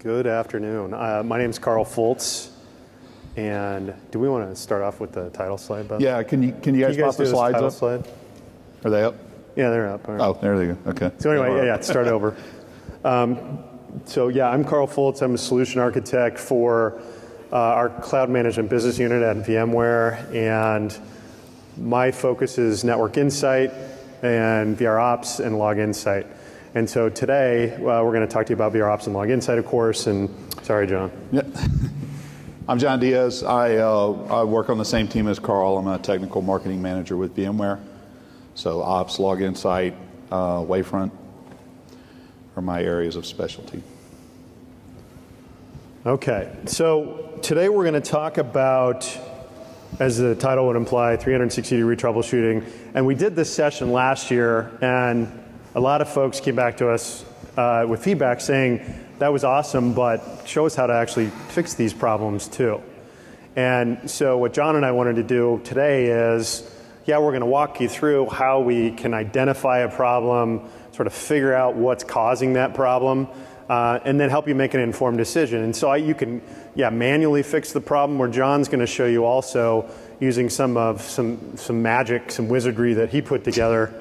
Good afternoon. My name is Carl Foltz, and do we want to start off with the title slide, Bob? Yeah, can you guys pop the slides up? Slide? Are they up? Yeah, they're up. All right. Oh, there they go. Okay. So anyway, yeah, start over. So yeah, I'm Carl Foltz. I'm a solution architect for our cloud management business unit at VMware, and my focus is network insight and vRops and log insight. And so today, we're going to talk to you about vRops and log insight, of course, and sorry, John. Yeah. I'm John Diaz. I work on the same team as Carl. I'm a technical marketing manager with VMware. So ops, log insight, Wavefront are my areas of specialty. Okay, so today we're going to talk about, as the title would imply, 360-degree troubleshooting. And we did this session last year, and a lot of folks came back to us with feedback saying, that was awesome, but show us how to actually fix these problems too. And so what John and I wanted to do today is, yeah, we're going to walk you through how we can identify a problem, sort of figure out what's causing that problem, and then help you make an informed decision. And so you can, manually fix the problem, where John's going to show you also using some magic, some wizardry that he put together,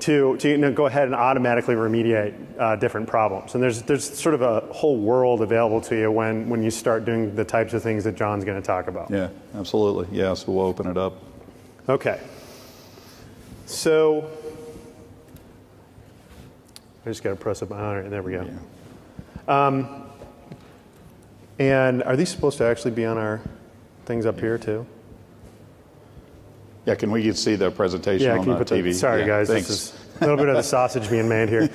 to go ahead and automatically remediate different problems. And there's sort of a whole world available to you when you start doing the types of things that John's going to talk about. Yeah, absolutely. Yeah, so we'll open it up. Okay. So I just got to press up on it. There we go. Yeah. And are these supposed to actually be on our things up here too? Yeah, can we see the presentation on the TV? Sorry, guys. Thanks. This is a little bit of the sausage being made here.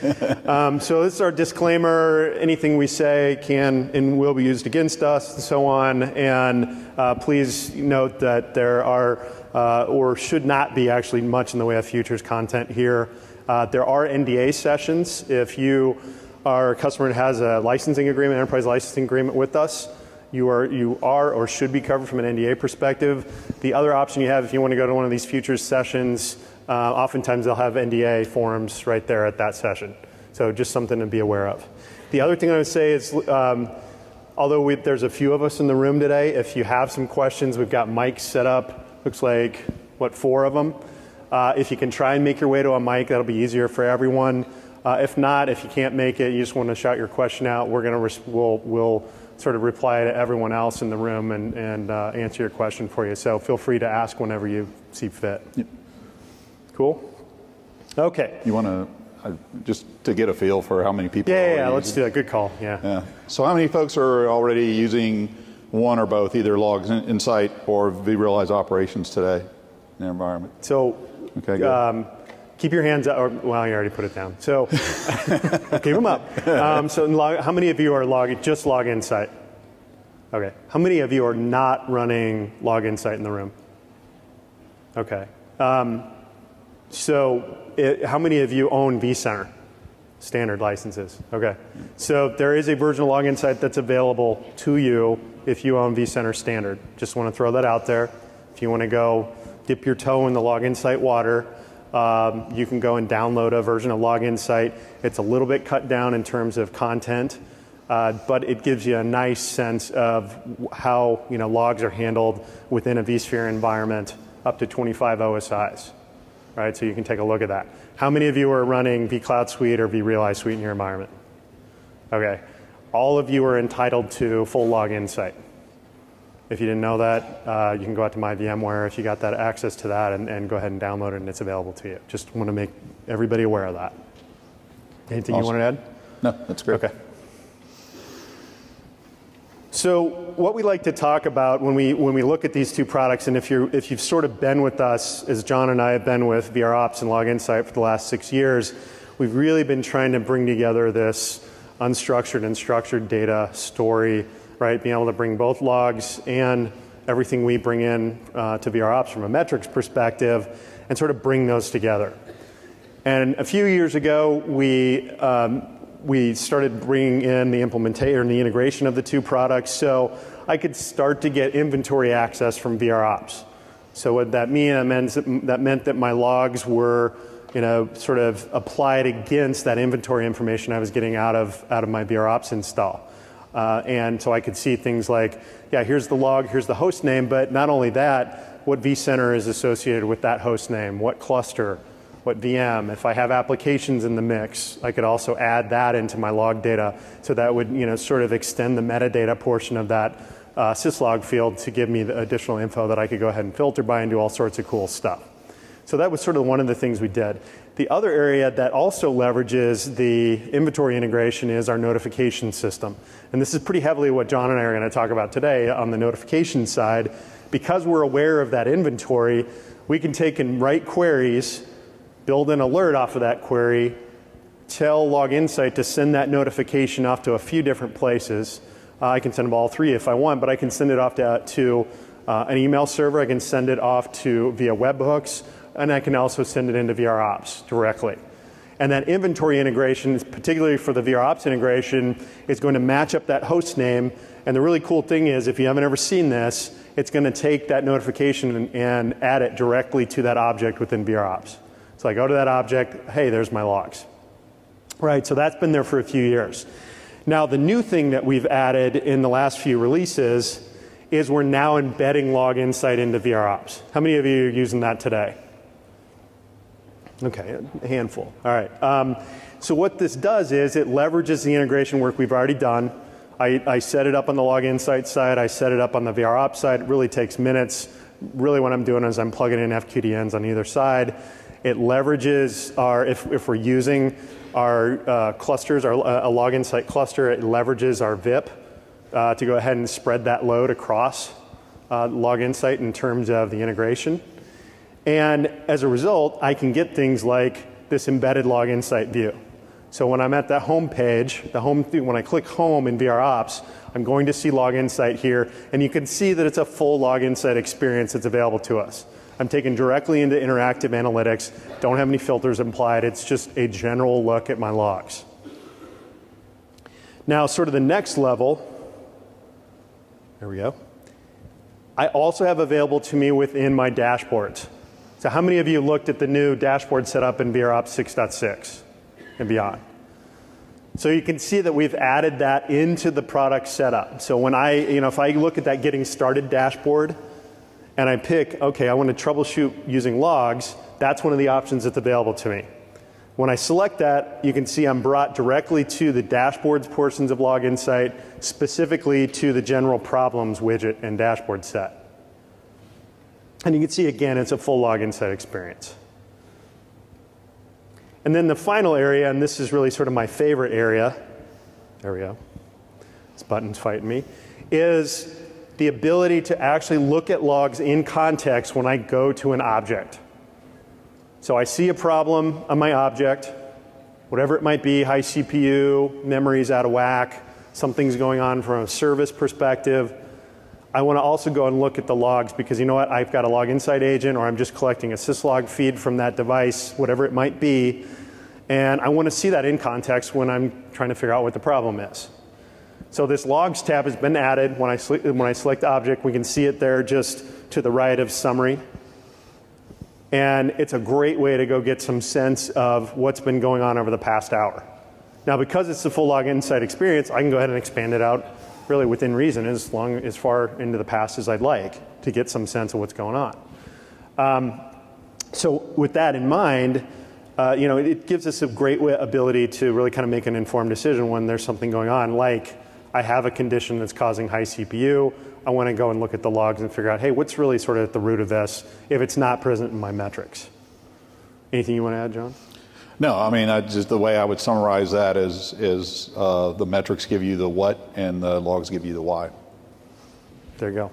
So this is our disclaimer. Anything we say can and will be used against us and so on. And please note that there are, or should not be actually much in the way of futures content here. There are NDA sessions. If you are a customer that has a licensing agreement, enterprise licensing agreement with us, you are or should be covered from an NDA perspective. The other option you have, if you want to go to one of these futures sessions, oftentimes they'll have NDA forms right there at that session. So just something to be aware of. The other thing I would say is, although there's a few of us in the room today, if you have some questions, we've got mics set up. Looks like, 4 of them. If you can try and make your way to a mic, that'll be easier for everyone. If not, if you can't make it, you just want to shout your question out, we'll sort of reply to everyone else in the room and answer your question for you. So feel free to ask whenever you see fit. Yep. Cool? Okay. You want to, just to get a feel for how many people are Yeah, let's do that. Good call. Yeah. So how many folks are already using one or both, either Logs Insight or vRealize operations today in their environment? So okay, keep your hands up. Well, you already put it down. So keep them up. How many of you are just Log Insight? Okay. How many of you are not running Log Insight in the room? Okay. How many of you own vCenter standard licenses? Okay. So there is a version of Log Insight that's available to you if you own vCenter standard. Just want to throw that out there. If you want to go dip your toe in the Log Insight water, you can go and download a version of Log Insight. It's a little bit cut down in terms of content, but it gives you a nice sense of how logs are handled within a vSphere environment up to 25 OSIs. Right, so you can take a look at that. How many of you are running vCloud Suite or vRealize Suite in your environment? Okay, all of you are entitled to full Log Insight. If you didn't know that, you can go out to my VMware if you got that access to that and go ahead and download it, and it's available to you. Just want to make everybody aware of that. Anything you want to add? No, that's great. Okay. So what we like to talk about when we look at these two products, and if you've sort of been with us, as John and I have been with vRops and Log Insight for the last 6 years, we've really been trying to bring together this unstructured and structured data story, right? Being able to bring both logs and everything we bring in to vRops from a metrics perspective, and sort of bring those together. And a few years ago, we started bringing in the implementation and the integration of the two products, so I could start to get inventory access from vRops. So what that meant that my logs were sort of applied against that inventory information I was getting out of my VROps install. And so I could see things like, yeah, here's the log, here's the host name, but not only that, what vCenter is associated with that host name, what cluster, what VM. If I have applications in the mix, I could also add that into my log data, so that would sort of extend the metadata portion of that syslog field to give me the additional info that I could go ahead and filter by and do all sorts of cool stuff. So that was sort of one of the things we did. The other area that also leverages the inventory integration is our notification system. And this is pretty heavily what John and I are going to talk about today on the notification side. Because we're aware of that inventory, we can take and write queries, build an alert off of that query, tell Log Insight to send that notification off to a few different places. I can send them all three if I want, but I can send it off to an email server. I can send it off via webhooks, and I can also send it into VROps directly. And that inventory integration, particularly for the VROps integration, is going to match up that host name. And the really cool thing is, if you haven't ever seen this, it's going to take that notification and add it directly to that object within VROps. So I go to that object, hey, there's my logs. Right, so that's been there for a few years. Now, the new thing that we've added in the last few releases is we're now embedding Log Insight into VROps. How many of you are using that today? Okay, a handful. All right. So what this does is it leverages the integration work we've already done. I set it up on the Log Insight side. I set it up on the VROps side. It really takes minutes. Really what I'm doing is I'm plugging in FQDNs on either side. It leverages our, if we're using our clusters, a Log Insight cluster, it leverages our VIP to go ahead and spread that load across Log Insight in terms of the integration. And as a result, I can get things like this embedded Log Insight view. So when I'm at that home page, when I click home in VROps, I'm going to see Log Insight here, and you can see that it's a full Log Insight experience that's available to us. I'm taken directly into interactive analytics, don't have any filters implied, it's just a general look at my logs. Now, sort of the next level, there we go, I also have available to me within my dashboards. So how many of you looked at the new dashboard setup in VROps 6.6 and beyond? So you can see that we've added that into the product setup. So when if I look at that getting started dashboard and I pick, okay, I want to troubleshoot using logs, that's one of the options that's available to me. When I select that, you can see I'm brought directly to the dashboards portions of Log Insight, specifically to the general problems widget and dashboard set. And you can see, again, it's a full Log Insight experience. And then the final area, and this is really sort of my favorite area, there we go, this button's fighting me, is the ability to actually look at logs in context when I go to an object. So I see a problem on my object, whatever it might be, high CPU, memory's out of whack, something's going on from a service perspective. I want to also go and look at the logs because you know what, I've got a Log Insight agent or I'm just collecting a syslog feed from that device, whatever it might be, and I want to see that in context when I'm trying to figure out what the problem is. So this logs tab has been added. When I select object, we can see it there just to the right of summary. And it's a great way to go get some sense of what's been going on over the past hour. Now, because it's the full Log Insight experience, I can go ahead and expand it out really within reason, as far into the past as I'd like to get some sense of what's going on. So with that in mind, it gives us a great ability to really kind of make an informed decision when there's something going on, like I have a condition that's causing high CPU. I want to go and look at the logs and figure out, hey, what's really sort of at the root of this if it's not present in my metrics. Anything you want to add, John? No, I mean, just the way I would summarize that is the metrics give you the what and the logs give you the why. There you go.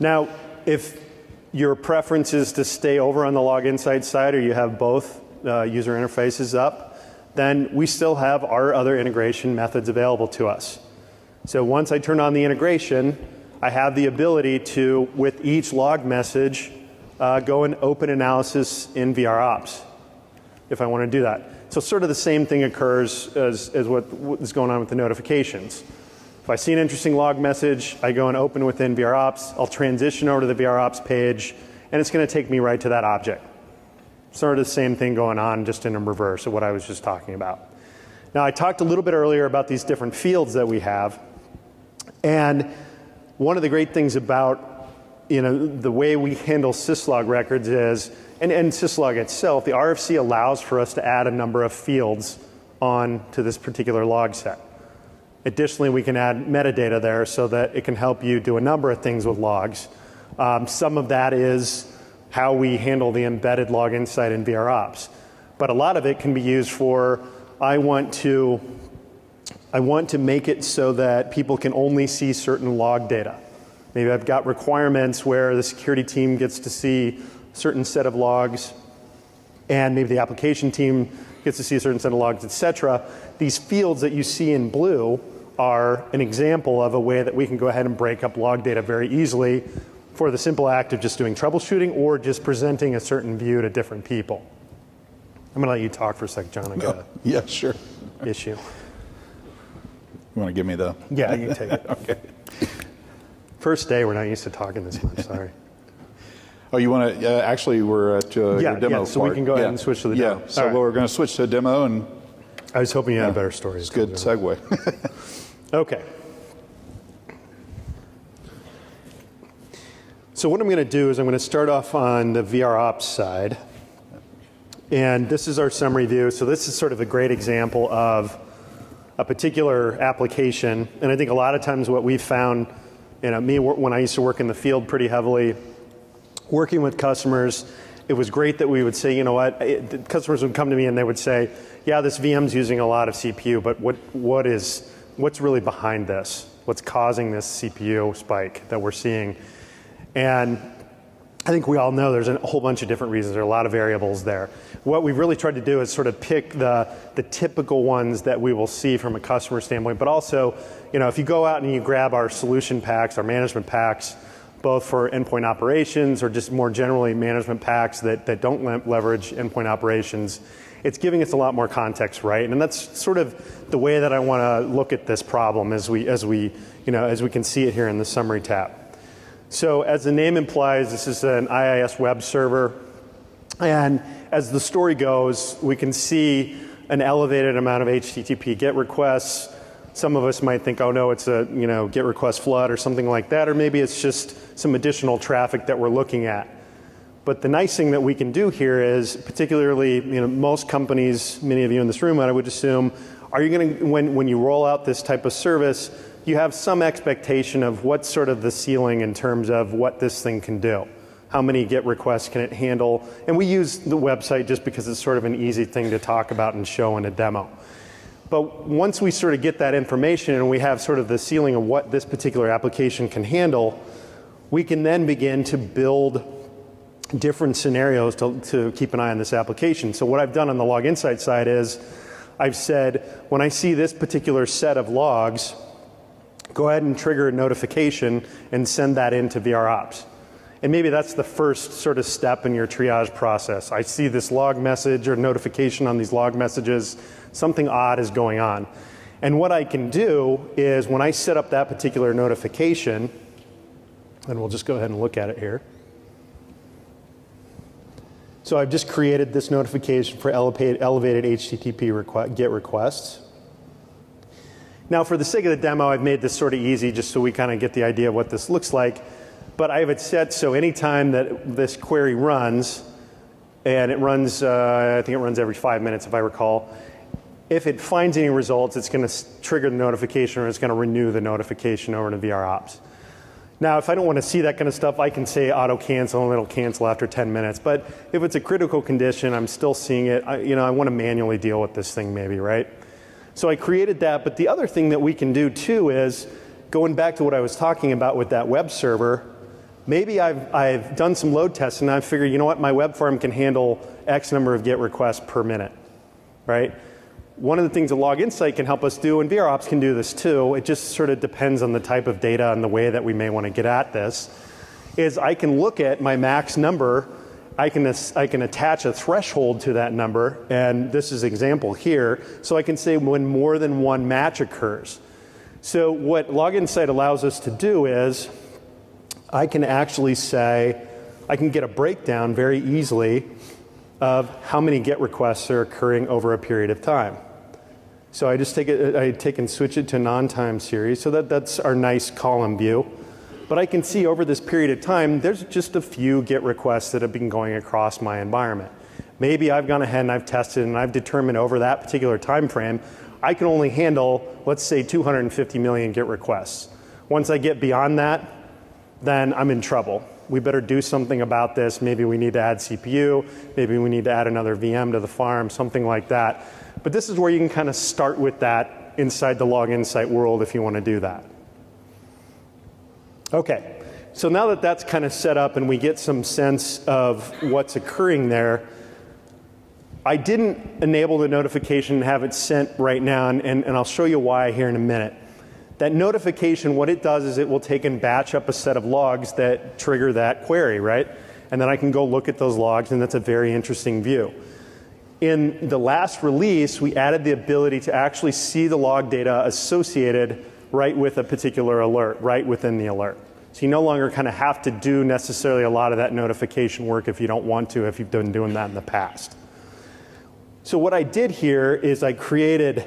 Now, if your preference is to stay over on the Log Insight side or you have both user interfaces up, then we still have our other integration methods available to us. So once I turn on the integration, I have the ability to, with each log message, go and open analysis in VROps if I want to do that. So sort of the same thing occurs as what is going on with the notifications. If I see an interesting log message, I go and open within VROps. I'll transition over to the VROps page, and it's going to take me right to that object. Sort of the same thing going on, just in reverse of what I was just talking about. Now, I talked a little bit earlier about these different fields that we have. And one of the great things about the way we handle syslog records is, and syslog itself, the RFC allows for us to add a number of fields on to this particular log set. Additionally, we can add metadata there so that it can help you do a number of things with logs. Some of that is how we handle the embedded log insight in VROps. But a lot of it can be used for, I want to make it so that people can only see certain log data. Maybe I've got requirements where the security team gets to see a certain set of logs, and maybe the application team gets to see a certain set of logs, etc. These fields that you see in blue are an example of a way that we can go ahead and break up log data very easily for the simple act of just doing troubleshooting or just presenting a certain view to different people. I'm going to let you talk for a sec, John. I got yeah, sure. issue. You want to give me the? Yeah, you can take it. Okay. First day, we're not used to talking this much. Sorry. Oh, you want to? Actually, we're at your demo. Yeah, so part. we can go ahead and switch to the demo. Yeah. So we're going to switch to a demo, and I was hoping you had a better story. It's a good segue. Okay. So what I'm going to do is I'm going to start off on the VROps side. And this is our summary view. So this is sort of a great example of a particular application. And I think a lot of times what we've found, me when I used to work in the field pretty heavily, working with customers, it was great that we would say, you know what, customers would come to me and they would say, yeah, this VM's using a lot of CPU, but what's really behind this? What's causing this CPU spike that we're seeing? And I think we all know there's a whole bunch of different reasons. There are a lot of variables there. What we've really tried to do is sort of pick the typical ones that we will see from a customer standpoint, but also, if you go out and you grab our solution packs, our management packs, both for endpoint operations or just more generally management packs that don't leverage endpoint operations, it's giving us a lot more context, right? And that's sort of the way that I want to look at this problem as we can see it here in the summary tab. So as the name implies, this is an IIS web server. And as the story goes, we can see an elevated amount of HTTP GET requests. Some of us might think, oh no, it's a GET request flood or something like that, or maybe it's just some additional traffic that we're looking at. But the nice thing that we can do here is, particularly, most companies, many of you in this room, I would assume, are you going to, when you roll out this type of service, you have some expectation of what's sort of the ceiling in terms of what this thing can do. How many GET requests can it handle? And we use the website just because it's sort of an easy thing to talk about and show in a demo. But once we sort of get that information and we have sort of the ceiling of what this particular application can handle, we can then begin to build different scenarios to keep an eye on this application. So what I've done on the log insight side is I've said, when I see this particular set of logs, go ahead and trigger a notification and send that into VROps. And maybe that's the first sort of step in your triage process. I see this log message or notification on these log messages, something odd is going on. And what I can do is when I set up that particular notification, and we'll just go ahead and look at it here. So I've just created this notification for elevated HTTP GET requests. Now, for the sake of the demo, I've made this sort of easy just so we kind of get the idea of what this looks like. But I have it set so anytime that this query runs, and it runs, I think it runs every 5 minutes if I recall, if it finds any results, it's going to trigger the notification or it's going to renew the notification over to VROps. Now, if I don't want to see that kind of stuff, I can say auto cancel and it'll cancel after 10 minutes. But if it's a critical condition, I'm still seeing it, I want to manually deal with this thing maybe, right? So I created that, but the other thing that we can do too is, going back to what I was talking about with that web server, maybe I've done some load tests and I've figured, you know what, my web farm can handle X number of GET requests per minute, right? One of the things that Log Insight can help us do, and VROps can do this too, it just sort of depends on the type of data and the way that we may want to get at this, is I can look at my max number, I can attach a threshold to that number, and this is an example here, so I can say when more than one match occurs. So what Log Insight allows us to do is, I can actually say, I can get a breakdown very easily of how many GET requests are occurring over a period of time. So I just take and switch it to non-time series, so that's our nice column view. But I can see over this period of time, there's just a few GET requests that have been going across my environment. Maybe I've gone ahead and I've tested and I've determined over that particular time frame, I can only handle, let's say, 250 million GET requests. Once I get beyond that, then I'm in trouble. We better do something about this. Maybe we need to add CPU. Maybe we need to add another VM to the farm, something like that. But this is where you can kind of start with that inside the Log Insight world if you want to do that. Okay, so now that that's kind of set up and we get some sense of what's occurring there, I didn't enable the notification and have it sent right now, and I'll show you why here in a minute. That notification, what it does is it will take and batch up a set of logs that trigger that query, right? And then I can go look at those logs, and that's a very interesting view. In the last release, we added the ability to actually see the log data associated right with a particular alert, right within the alert. So you no longer kind of have to do necessarily a lot of that notification work if you don't want to, if you've been doing that in the past. So what I did here is I created,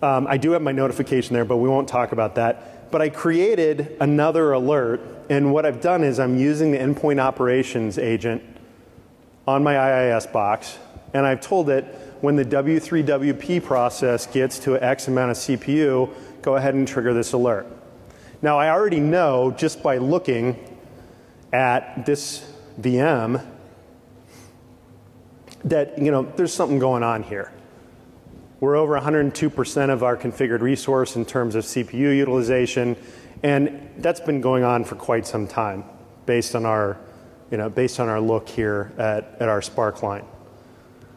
I do have my notification there, but we won't talk about that. But I created another alert, and what I've done is I'm using the endpoint operations agent on my IIS box, and I've told it when the W3WP process gets to X amount of CPU, go ahead and trigger this alert. Now I already know just by looking at this VM that there's something going on here. We're over 102% of our configured resource in terms of CPU utilization, and that's been going on for quite some time based on our look here at our Spark line.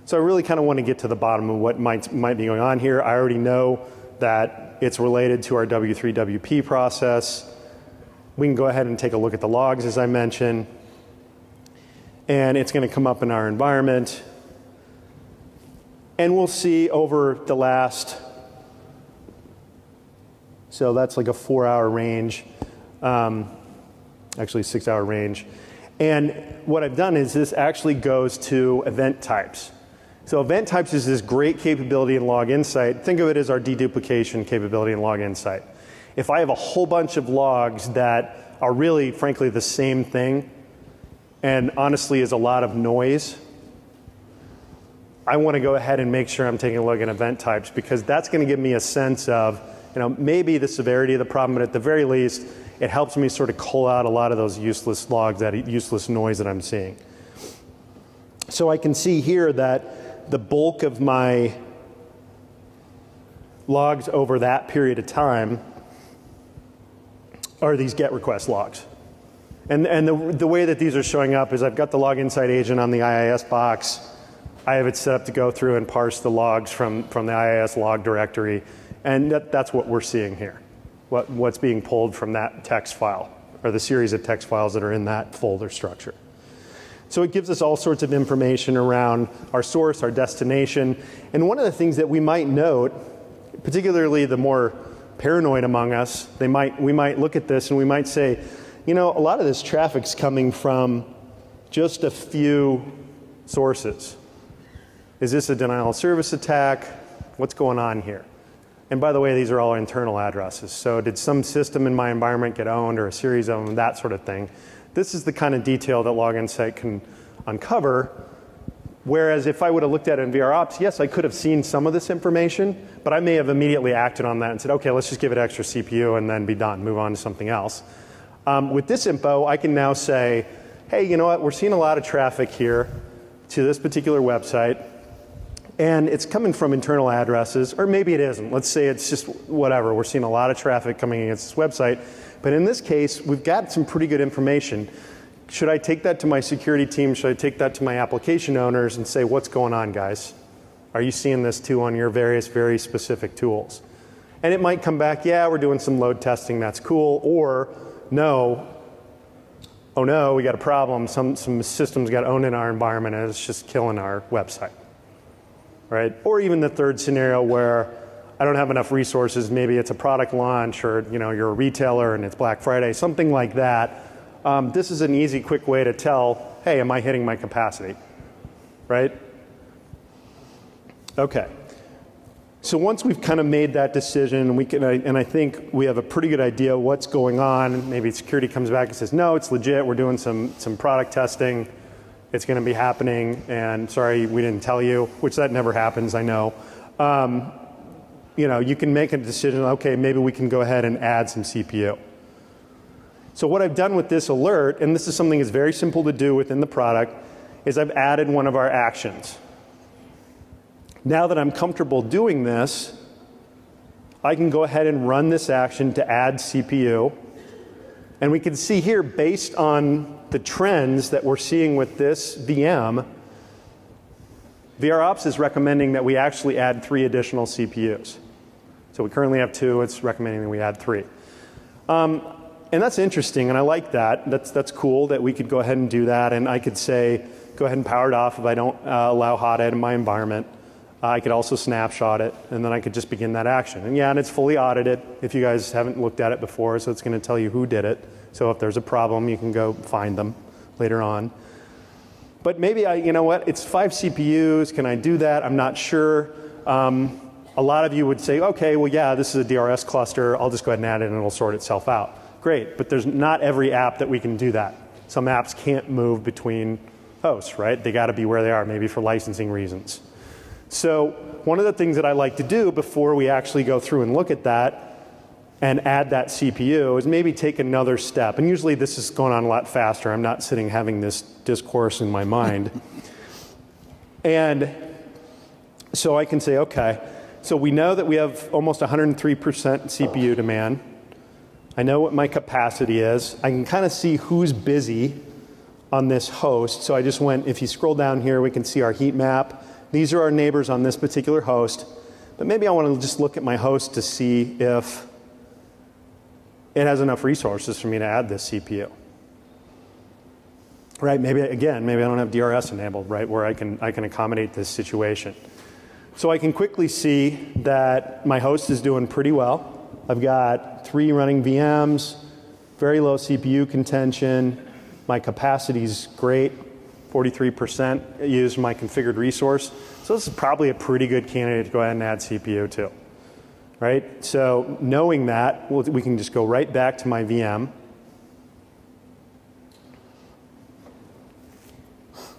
So I really kind of want to get to the bottom of what might be going on here. I already know that it's related to our W3WP process. We can go ahead and take a look at the logs, as I mentioned, and it's going to come up in our environment. And we'll see over the last, so that's like a 4-hour range, actually 6-hour range. And what I've done is this actually goes to event types. So event types is this great capability in Log Insight. Think of it as our deduplication capability in Log Insight. If I have a whole bunch of logs that are really, frankly, the same thing, and honestly is a lot of noise, I want to go ahead and make sure I'm taking a look at event types, because that's going to give me a sense of maybe the severity of the problem, but at the very least, it helps me sort of cull out a lot of those useless logs, that useless noise that I'm seeing. So I can see here that the bulk of my logs over that period of time are these GET request logs. And the way that these are showing up is I've got the Log Insight agent on the IIS box. I have it set up to go through and parse the logs from the IIS log directory, and that's what we're seeing here. What's being pulled from that text file, or the series of text files that are in that folder structure. So it gives us all sorts of information around our source, our destination, and one of the things that we might note, particularly the more paranoid among us, we might look at this and we might say, a lot of this traffic's coming from just a few sources. Is this a denial of service attack? What's going on here? And by the way, these are all internal addresses. So did some system in my environment get owned, or a series of them, that sort of thing. This is the kind of detail that Log Insight can uncover. Whereas if I would have looked at it in VROps, yes, I could have seen some of this information, but I may have immediately acted on that and said, okay, let's just give it extra CPU and then be done, move on to something else. With this info, I can now say, hey, you know what, we're seeing a lot of traffic here to this particular website, and it's coming from internal addresses, or maybe it isn't. Let's say it's just whatever. We're seeing a lot of traffic coming against this website. But in this case, we've got some pretty good information. Should I take that to my security team? Should I take that to my application owners and say, what's going on, guys? Are you seeing this too on your various, very specific tools? And it might come back, yeah, we're doing some load testing, that's cool. Or, no, oh no, we got a problem. Some systems got owned in our environment and it's just killing our website. Right? Or even the third scenario where I don't have enough resources, maybe it's a product launch, or you're a retailer and it's Black Friday, something like that. this is an easy, quick way to tell, hey, am I hitting my capacity, right? Okay. So once we've kind of made that decision, and I think we have a pretty good idea what's going on. Maybe security comes back and says, no, it's legit. We're doing some product testing. It's going to be happening. And sorry, we didn't tell you, which that never happens, I know. You can make a decision, okay, maybe we can go ahead and add some CPU. So what I've done with this alert, and this is something that's very simple to do within the product, is I've added one of our actions. Now that I'm comfortable doing this, I can go ahead and run this action to add CPU. And we can see here, based on the trends that we're seeing with this VM, VROps is recommending that we actually add 3 additional CPUs. So we currently have 2. It's recommending that we add 3. And that's interesting, and I like that. That's cool that we could go ahead and do that. And I could say, go ahead and power it off if I don't allow hot add in my environment. I could also snapshot it, and then I could just begin that action. And yeah, and it's fully audited if you guys haven't looked at it before, so it's going to tell you who did it. So if there's a problem, you can go find them later on. But maybe, you know what, it's 5 CPUs. Can I do that? I'm not sure. A lot of you would say, okay, well, yeah, this is a DRS cluster. I'll just go ahead and add it, and it'll sort itself out. Great, but there's not every app that we can do that. Some apps can't move between hosts, right? They got to be where they are, maybe for licensing reasons. So one of the things that I like to do before we actually go through and look at that and add that CPU is maybe take another step. And usually this is going on a lot faster. I'm not sitting having this discourse in my mind. And so I can say, okay, so we know that we have almost 103% CPU demand. I know what my capacity is. I can kind of see who's busy on this host. So I just went, if you scroll down here, we can see our heat map. These are our neighbors on this particular host. But maybe I want to just look at my host to see if it has enough resources for me to add this CPU. Right, maybe I don't have DRS enabled, right, where I can accommodate this situation. So I can quickly see that my host is doing pretty well. I've got 3 running VMs, very low CPU contention. My capacity is great. 43% used my configured resource. So this is probably a pretty good candidate to go ahead and add CPU to, right? So knowing that, we can just go right back to my VM.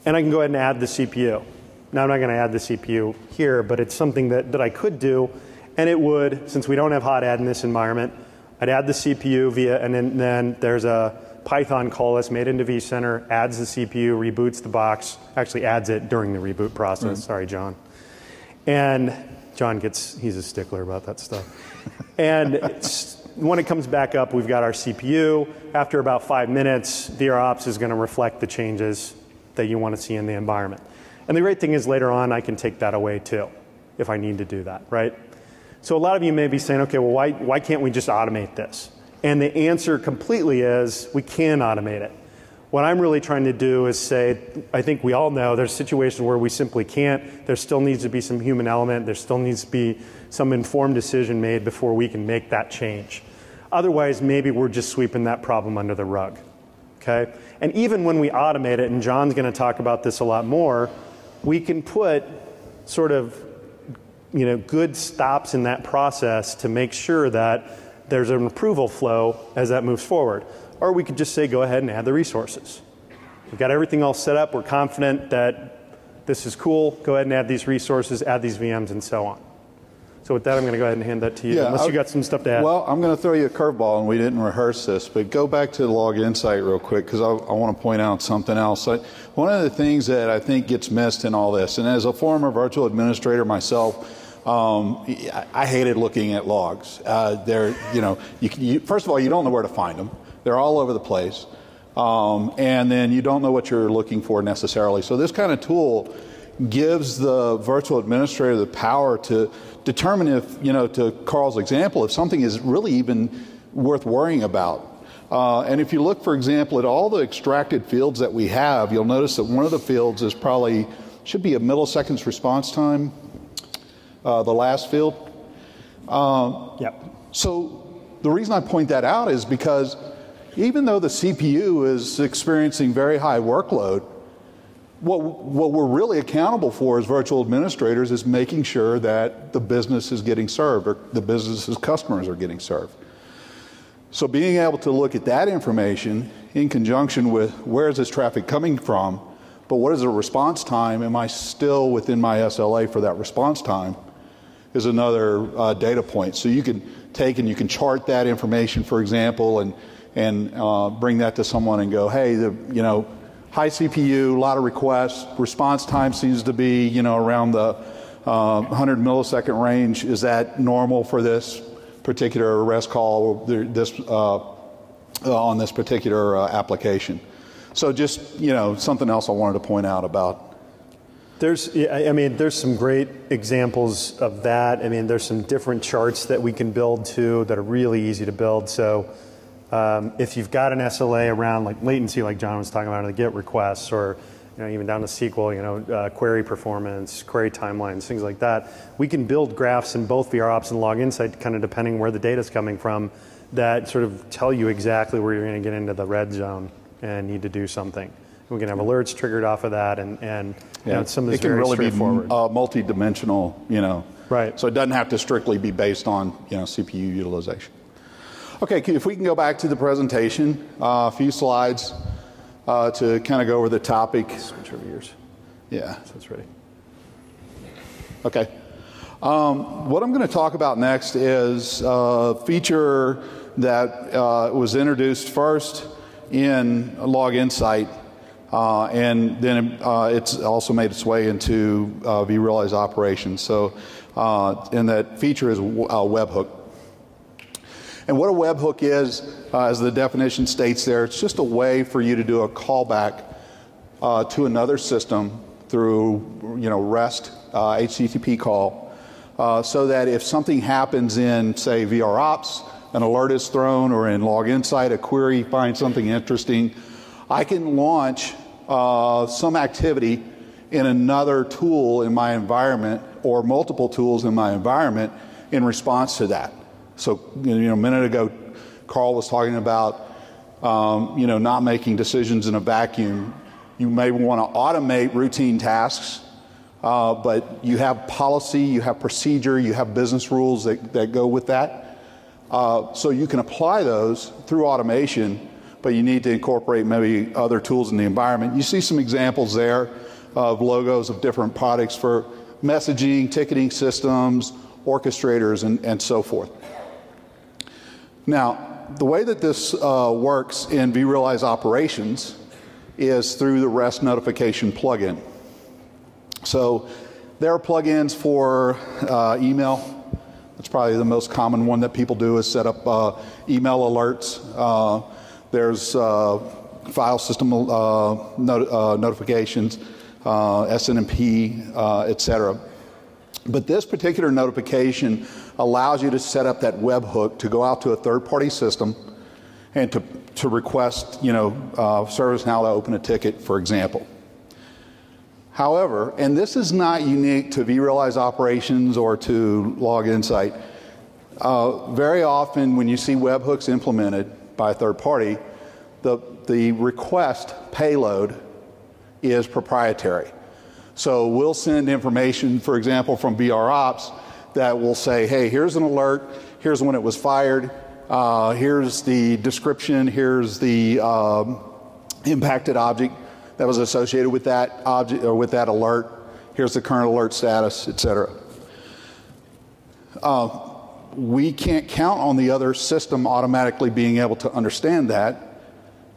And I can go ahead and add the CPU. Now I'm not going to add the CPU here, but it's something that I could do. And it would, since we don't have hot add in this environment, I'd add the CPU via, and then there's a Python call that's made into vCenter, adds the CPU, reboots the box, actually adds it during the reboot process. Sorry, John. And John he's a stickler about that stuff. And when it comes back up, we've got our CPU. After about 5 minutes, VROps is going to reflect the changes that you want to see in the environment. And the great thing is later on, I can take that away too, if I need to do that, right? So a lot of you may be saying, okay, well, why can't we just automate this? And the answer completely is we can automate it. What I'm really trying to do is say, I think we all know there's situations where we simply can't. There still needs to be some human element. There still needs to be some informed decision made before we can make that change. Otherwise, maybe we're just sweeping that problem under the rug. Okay? And even when we automate it, and John's going to talk about this a lot more, we can put sort of good stops in that process to make sure that there's an approval flow as that moves forward. Or we could just say, go ahead and add the resources. We've got everything all set up. We're confident that this is cool. Go ahead and add these resources, add these VMs, and so on. So with that, I'm going to go ahead and hand that to you, unless you got some stuff to add. Well, I'm going to throw you a curveball, and we didn't rehearse this, but go back to the Log Insight real quick, because I want to point out something else. One of the things that I think gets missed in all this, and as a former virtual administrator myself, I hated looking at logs. First of all, you don't know where to find them. They're all over the place. And then you don't know what you're looking for necessarily. So this kind of tool gives the virtual administrator the power to determine if, to Carl's example, if something is really even worth worrying about. And if you look, for example, at all the extracted fields that we have, you'll notice that one of the fields is should be a milliseconds response time. The last field. Yep. So the reason I point that out is because even though the CPU is experiencing very high workload, what we're really accountable for as virtual administrators is making sure that the business is getting served, or the business's customers are getting served. So being able to look at that information in conjunction with where is this traffic coming from, but what is the response time, am I still within my SLA for that response time, is another data point. So you can take and you can chart that information, for example, and bring that to someone and go, hey, high CPU, a lot of requests, response time seems to be, around the 100 millisecond range. Is that normal for this particular REST call, on this particular application? So just, something else I wanted to point out about. There's some great examples of that. I mean, there's some different charts that we can build too that are really easy to build. So if you've got an SLA around like latency, like John was talking about, the GET requests, or even down to SQL, query performance, query timelines, things like that, we can build graphs in both VROps and Log Insight, kind of depending where the data is coming from, that sort of tell you exactly where you're going to get into the red zone and need to do something. We can have alerts triggered off of that, and some of this it can really be straightforward. Multi-dimensional, Right. So it doesn't have to strictly be based on CPU utilization. Okay, if we can go back to the presentation, a few slides to kind of go over the topic. Switch over yours. Yeah. So it's ready. Okay. What I'm going to talk about next is a feature that was introduced first in Log Insight, and then it's also made its way into vRealize operations. So, and that feature is Webhook. And what a webhook is, as the definition states there, it's just a way for you to do a callback to another system through, REST HTTP call, so that if something happens in, say, VROps, an alert is thrown, or in Log Insight, a query finds something interesting, I can launch some activity in another tool in my environment, or multiple tools in my environment, in response to that. So, a minute ago, Carl was talking about, not making decisions in a vacuum. You may want to automate routine tasks, but you have policy, you have procedure, you have business rules that go with that. So you can apply those through automation, but you need to incorporate maybe other tools in the environment. You see some examples there of logos of different products for messaging, ticketing systems, orchestrators, and so forth. Now, the way that this works in vRealize operations is through the REST notification plugin. So there are plugins for email. That's probably the most common one that people do, is set up email alerts. There's file system notifications, SNMP, etc. But this particular notification allows you to set up that webhook to go out to a third-party system and to request, ServiceNow to open a ticket, for example. However, and this is not unique to vRealize operations or to Log Insight, very often when you see webhooks implemented by a third party, the request payload is proprietary. So we'll send information, for example, from vROps that will say, hey, here's an alert, here's when it was fired, here's the description, here's the impacted object that was associated with that object or with that alert, here's the current alert status, etc. We can't count on the other system automatically being able to understand that,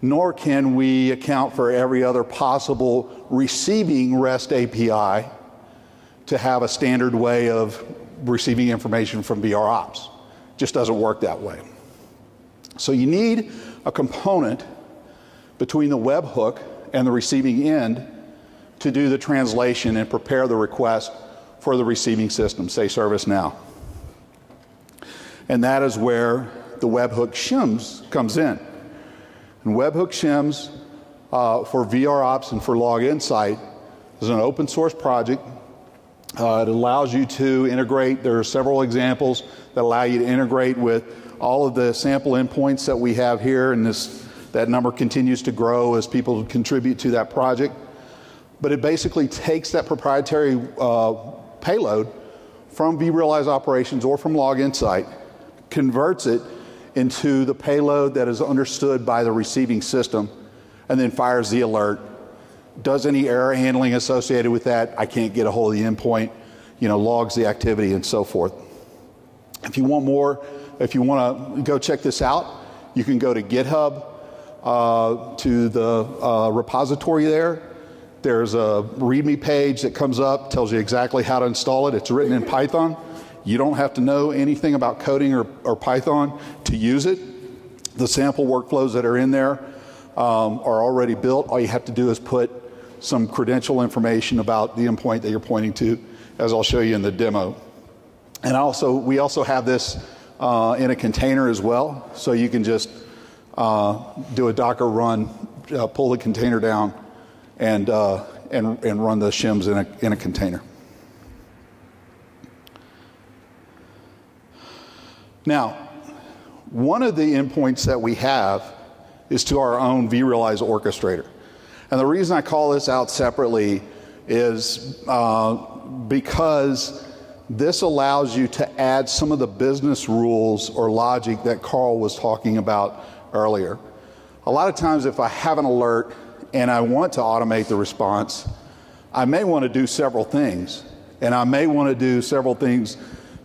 nor can we account for every other possible receiving REST API to have a standard way of receiving information from vROps. Just doesn't work that way. So you need a component between the webhook and the receiving end to do the translation and prepare the request for the receiving system, say ServiceNow. And that is where the Webhook Shims comes in. And Webhook Shims for vROps and for Log Insight is an open source project It allows you to integrate. There are several examples that allow you to integrate with all of the sample endpoints that we have here, and that number continues to grow as people contribute to that project. But it basically takes that proprietary payload from vRealize operations or from Log Insight, converts it into the payload that is understood by the receiving system, and then fires the alert. Does any error handling associated with that? I can't get a hold of the endpoint, logs the activity and so forth. If you want more, if you want to go check this out, you can go to GitHub, to the repository there. There's a README page that comes up, tells you exactly how to install it. It's written in Python. You don't have to know anything about coding or Python to use it. The sample workflows that are in there are already built. All you have to do is put some credential information about the endpoint that you're pointing to, as I'll show you in the demo. And we also have this in a container as well, so you can just do a Docker run, pull the container down, and run the shims in a container. Now, one of the endpoints that we have is to our own vRealize orchestrator. And the reason I call this out separately is because this allows you to add some of the business rules or logic that Carl was talking about earlier. A lot of times if I have an alert and I want to automate the response, I may want to do several things. And I may want to do several things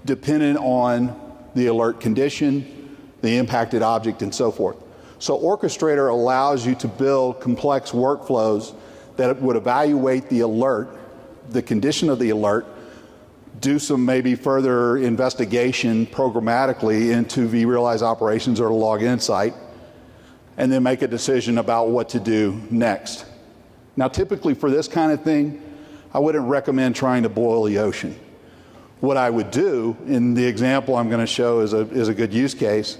depending on the alert condition, the impacted object, and so forth. So Orchestrator allows you to build complex workflows that would evaluate the alert, the condition of the alert, do some maybe further investigation programmatically into vRealize operations or Log Insight, and then make a decision about what to do next. Now, typically for this kind of thing, I wouldn't recommend trying to boil the ocean. What I would do, in the example I'm going to show is a good use case,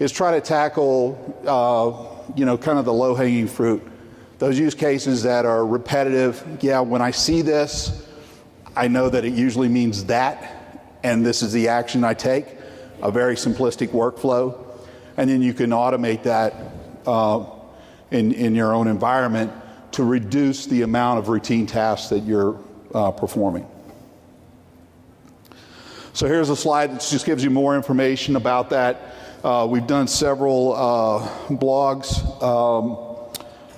is try to tackle, kind of the low-hanging fruit. Those use cases that are repetitive. Yeah, when I see this, I know that it usually means that, and this is the action I take, a very simplistic workflow. And then you can automate that in your own environment to reduce the amount of routine tasks that you're performing. So here's a slide that just gives you more information about that. We've done several blogs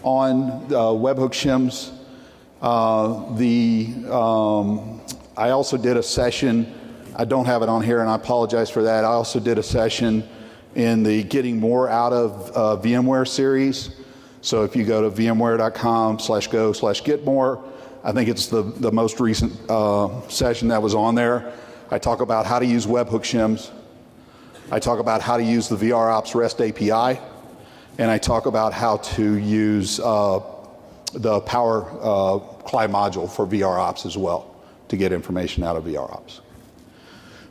on Webhook Shims. I also did a session, I don't have it on here and I apologize for that. I also did a session in the Getting More Out of VMware series. So if you go to vmware.com/go/getmore, I think it's the most recent session that was on there. I talk about how to use Webhook Shims. I talk about how to use the vRops REST API. And I talk about how to use the Power CLI module for vRops as well to get information out of vRops.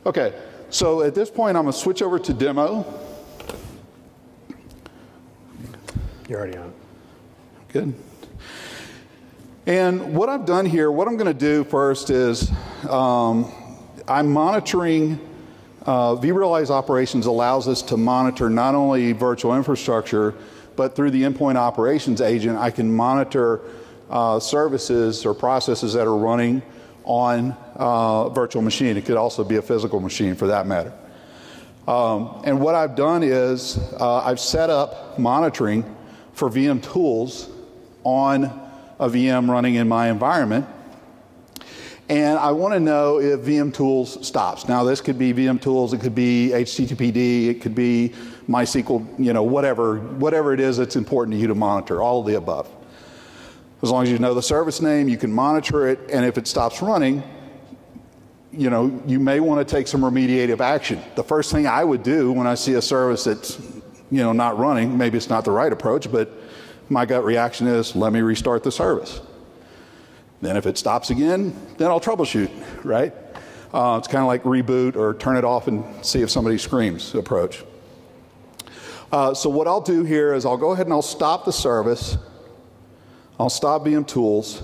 Okay, so at this point I'm going to switch over to demo. You're already on. Good. And what I've done here, what I'm going to do first is I'm monitoring, vRealize operations allows us to monitor not only virtual infrastructure, but through the endpoint operations agent, I can monitor services or processes that are running on a virtual machine. It could also be a physical machine for that matter. And what I've done is I've set up monitoring for VM tools on a VM running in my environment. And I want to know if VM tools stops. Now this could be VM tools, it could be HTTPD, it could be MySQL, whatever it is that's important to you to monitor, all of the above. As long as you know the service name, you can monitor it, and if it stops running, you may want to take some remediative action. The first thing I would do when I see a service that's not running, maybe it's not the right approach, but my gut reaction is, let me restart the service. Then if it stops again, then I'll troubleshoot, right? It's kind of like reboot or turn it off and see if somebody screams approach. So what I'll do here is I'll go ahead and I'll stop the service. I'll stop VM tools.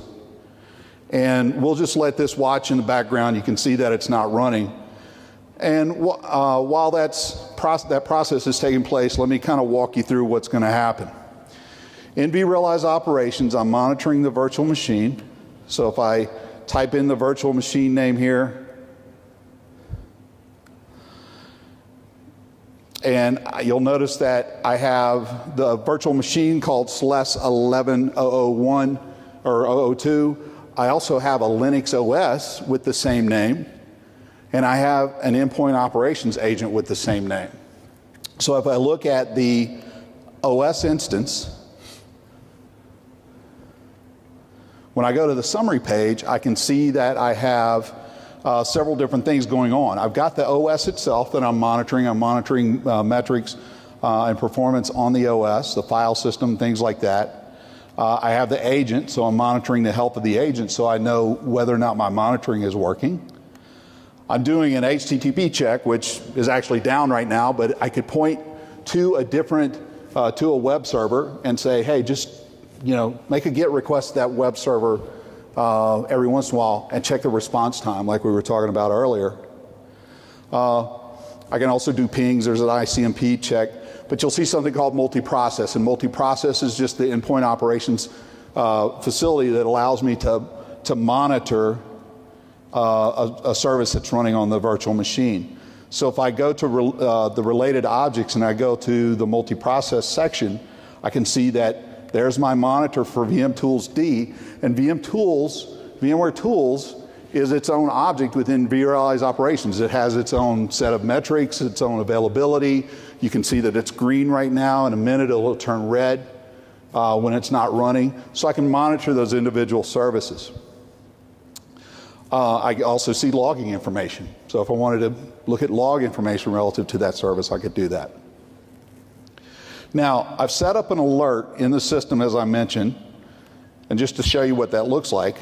And we'll just let this watch in the background. You can see that it's not running. And while that process is taking place, let me kind of walk you through what's going to happen. In vRealize operations, I'm monitoring the virtual machine. So if I type in the virtual machine name here, and you'll notice that I have the virtual machine called SLES11001 or 002. I also have a Linux OS with the same name, and I have an endpoint operations agent with the same name. So if I look at the OS instance, when I go to the summary page, I can see that I have several different things going on. I've got the OS itself that I'm monitoring. I'm monitoring metrics and performance on the OS, the file system, things like that. I have the agent, so I'm monitoring the health of the agent so I know whether or not my monitoring is working. I'm doing an HTTP check, which is actually down right now, but I could point to a different, to a web server and say, hey, just, make a GET request to that web server every once in a while and check the response time like we were talking about earlier. I can also do pings. There's an ICMP check. But you'll see something called multiprocess. And multiprocess is just the endpoint operations facility that allows me to monitor a service that's running on the virtual machine. So if I go to the related objects and I go to the multiprocess section, I can see that there's my monitor for VMtools D, and VMware Tools is its own object within vRealize operations. It has its own set of metrics, its own availability. You can see that it's green right now. In a minute, it'll turn red when it's not running. So I can monitor those individual services. I also see logging information. So if I wanted to look at log information relative to that service, I could do that. Now, I've set up an alert in the system, as I mentioned, and just to show you what that looks like,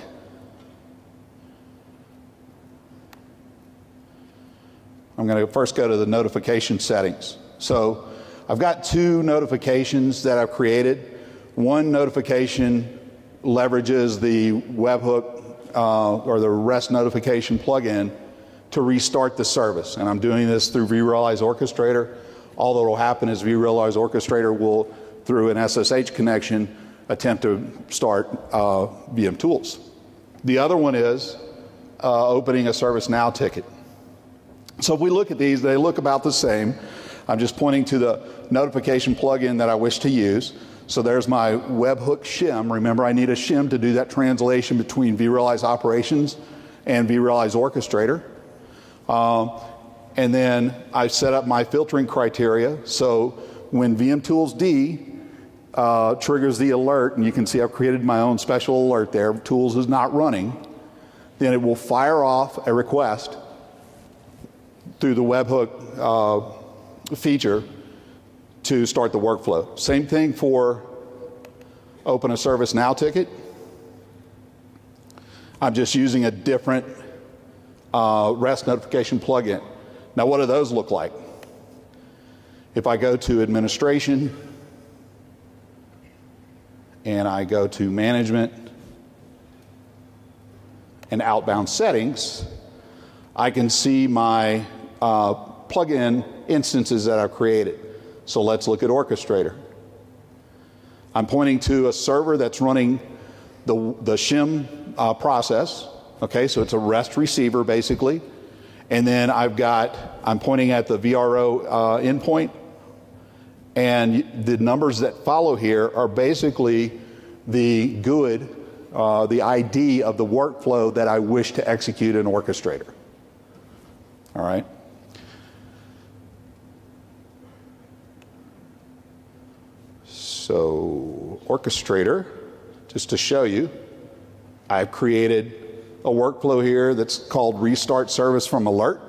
I'm going to first go to the notification settings. So I've got two notifications that I've created. One notification leverages the Webhook or the REST notification plugin to restart the service. And I'm doing this through vRealize Orchestrator. All that will happen is vRealize Orchestrator will, through an SSH connection, attempt to start VMtools. The other one is opening a ServiceNow ticket. So if we look at these, they look about the same. I'm just pointing to the notification plugin that I wish to use. So there's my Webhook Shim. Remember, I need a shim to do that translation between vRealize Operations and vRealize Orchestrator. And then I set up my filtering criteria. So when VMtools D triggers the alert, and you can see I've created my own special alert there, Tools is not running, then it will fire off a request through the Webhook feature to start the workflow. Same thing for open a ServiceNow ticket. I'm just using a different REST notification plugin. Now, what do those look like? If I go to Administration and I go to Management and Outbound Settings, I can see my plugin instances that I've created. So let's look at Orchestrator. I'm pointing to a server that's running the shim process. Okay, so it's a REST receiver basically. And then I'm pointing at the VRO endpoint. And the numbers that follow here are basically the GUID, the ID of the workflow that I wish to execute in Orchestrator. All right. So Orchestrator, just to show you, I've created a workflow here that's called Restart Service from Alert.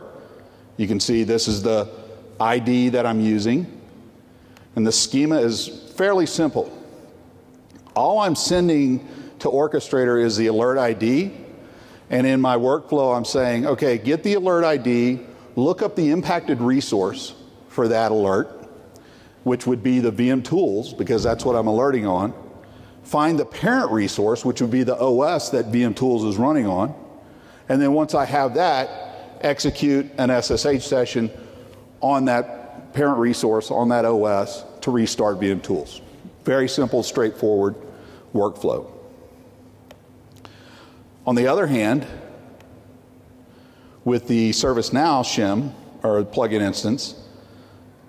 You can see this is the ID that I'm using. And the schema is fairly simple. All I'm sending to Orchestrator is the alert ID. And in my workflow, I'm saying, okay, get the alert ID, look up the impacted resource for that alert, which would be the VMtools, because that's what I'm alerting on. find the parent resource, which would be the OS that vMtools is running on, and then once I have that, execute an SSH session on that parent resource, on that OS, to restart vMtools. Very simple, straightforward workflow. On the other hand, with the ServiceNow shim, or plugin instance,